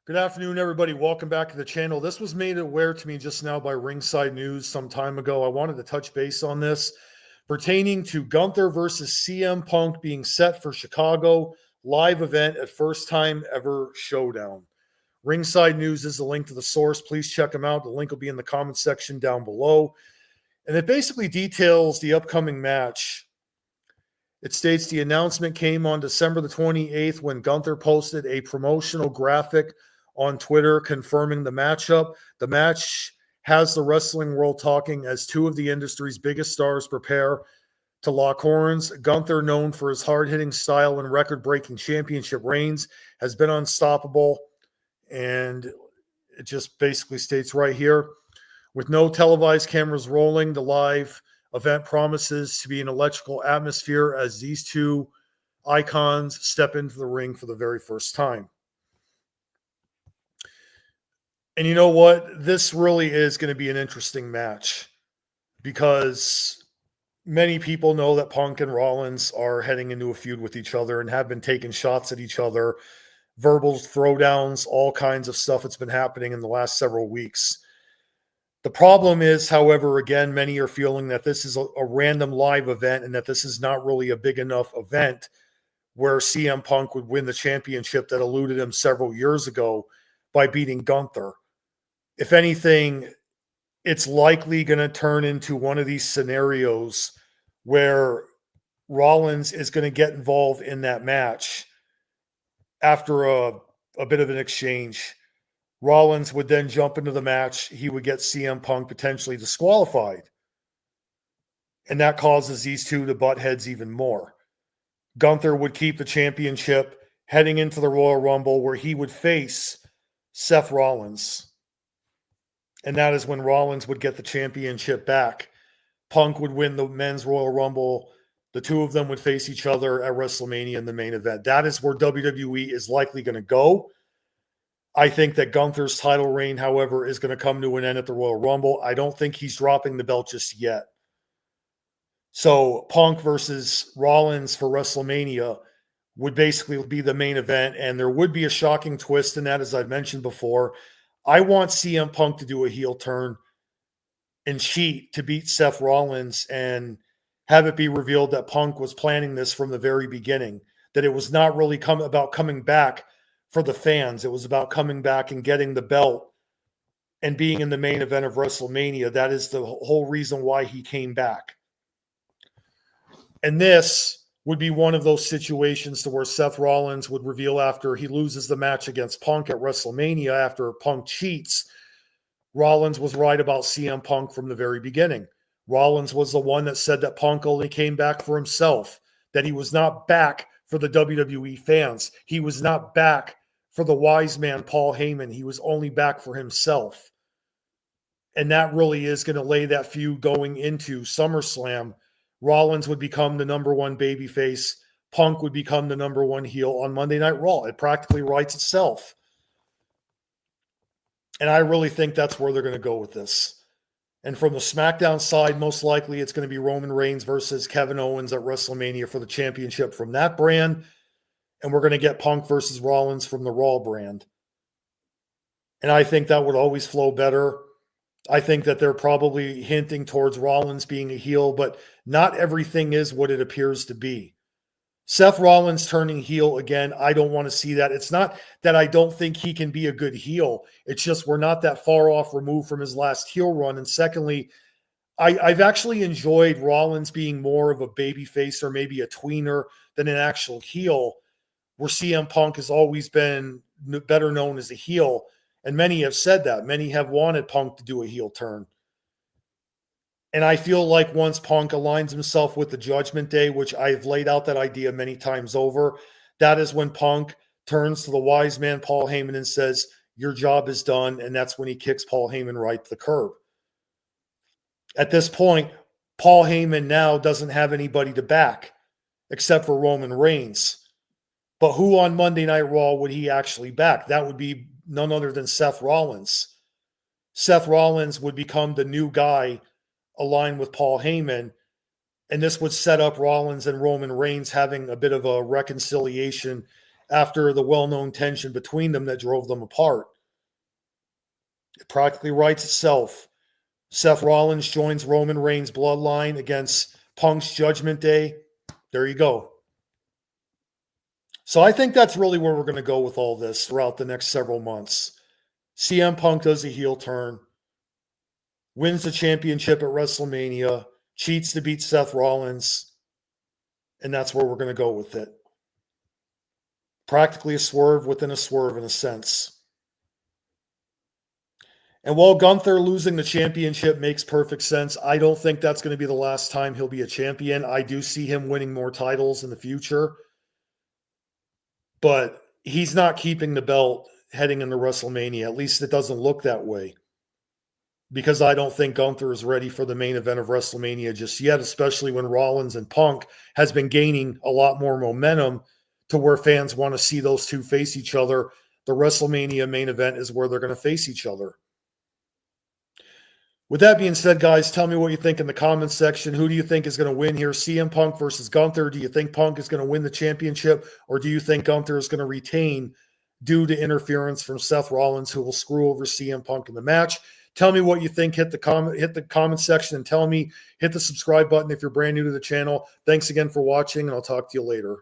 Good afternoon, everybody. Welcome back to the channel. This was made aware to me just now by Ringside News some time ago. I wanted to touch base on this pertaining to Gunther versus CM Punk being set for Chicago live event at first time ever Showdown. Ringside News is the link to the source. Please check them out. The link will be in the comment section down below. And it basically details the upcoming match. It states the announcement came on December the 28th when Gunther posted a promotional graphic on Twitter confirming the matchup. The match has the wrestling world talking as two of the industry's biggest stars prepare to lock horns. Gunther, known for his hard-hitting style and record-breaking championship reigns, has been unstoppable. And it just basically states right here, with no televised cameras rolling, the live event promises to be an electrical atmosphere as these two icons step into the ring for the very first time. And you know what? This really is going to be an interesting match because many people know that Punk and Rollins are heading into a feud with each other and have been taking shots at each other, verbal throwdowns, all kinds of stuff that's been happening in the last several weeks. The problem is, however, again, many are feeling that this is a random live event and that this is not really a big enough event where CM Punk would win the championship that eluded him several years ago by beating Gunther. If anything, it's likely going to turn into one of these scenarios where Rollins is going to get involved in that match after a bit of an exchange. Rollins would then jump into the match. He would get CM Punk potentially disqualified. And that causes these two to butt heads even more. Gunther would keep the championship heading into the Royal Rumble where he would face Seth Rollins. And that is when Rollins would get the championship back. Punk would win the men's Royal Rumble. The two of them would face each other at WrestleMania in the main event. That is where WWE is likely going to go. I think that Gunther's title reign, however, is going to come to an end at the Royal Rumble. I don't think he's dropping the belt just yet. So Punk versus Rollins for WrestleMania would basically be the main event, and there would be a shocking twist in that, as I've mentioned before. I want CM Punk to do a heel turn and cheat to beat Seth Rollins and have it be revealed that Punk was planning this from the very beginning, that it was not really about coming back for the fans. It was about coming back and getting the belt and being in the main event of WrestleMania. That is the whole reason why he came back. And this would be one of those situations to where Seth Rollins would reveal after he loses the match against Punk at WrestleMania, after Punk cheats, Rollins was right about CM Punk from the very beginning. Rollins was the one that said that Punk only came back for himself, that he was not back for the WWE fans. He was not back for the wise man, Paul Heyman. He was only back for himself. And that really is going to lay that feud going into SummerSlam. Rollins would become the number one babyface. Punk would become the number one heel on Monday Night Raw. It practically writes itself. And I really think that's where they're going to go with this. And from the SmackDown side, most likely it's going to be Roman Reigns versus Kevin Owens at WrestleMania for the championship from that brand. And we're going to get Punk versus Rollins from the Raw brand. And I think that would always flow better. I think that they're probably hinting towards Rollins being a heel, but not everything is what it appears to be. Seth Rollins turning heel again, I don't want to see that. It's not that I don't think he can be a good heel. It's just we're not that far off removed from his last heel run. And secondly, I've actually enjoyed Rollins being more of a babyface or maybe a tweener than an actual heel, where CM Punk has always been better known as a heel. And many have said that. Many have wanted Punk to do a heel turn. And I feel like once Punk aligns himself with the Judgment Day, which I've laid out that idea many times over, that is when Punk turns to the wise man, Paul Heyman, and says, your job is done. And that's when he kicks Paul Heyman right to the curb. At this point, Paul Heyman now doesn't have anybody to back except for Roman Reigns. But who on Monday Night Raw would he actually back? That would be none other than Seth Rollins. Seth Rollins would become the new guy aligned with Paul Heyman, and this would set up Rollins and Roman Reigns having a bit of a reconciliation after the well-known tension between them that drove them apart. It practically writes itself. Seth Rollins joins Roman Reigns' bloodline against Punk's Judgment Day. There you go. So I think that's really where we're going to go with all this throughout the next several months. CM Punk does a heel turn, wins the championship at WrestleMania, cheats to beat Seth Rollins, and that's where we're going to go with it. Practically a swerve within a swerve in a sense. And while Gunther losing the championship makes perfect sense, I don't think that's going to be the last time he'll be a champion. I do see him winning more titles in the future. But he's not keeping the belt heading into WrestleMania. At least it doesn't look that way. Because I don't think Gunther is ready for the main event of WrestleMania just yet, especially when Rollins and Punk has been gaining a lot more momentum to where fans want to see those two face each other. The WrestleMania main event is where they're going to face each other. With that being said, guys, tell me what you think in the comments section. Who do you think is going to win here? CM Punk versus Gunther? Do you think Punk is going to win the championship? Or do you think Gunther is going to retain due to interference from Seth Rollins, who will screw over CM Punk in the match? Tell me what you think. Hit the comment section and tell me. Hit the subscribe button if you're brand new to the channel. Thanks again for watching, and I'll talk to you later.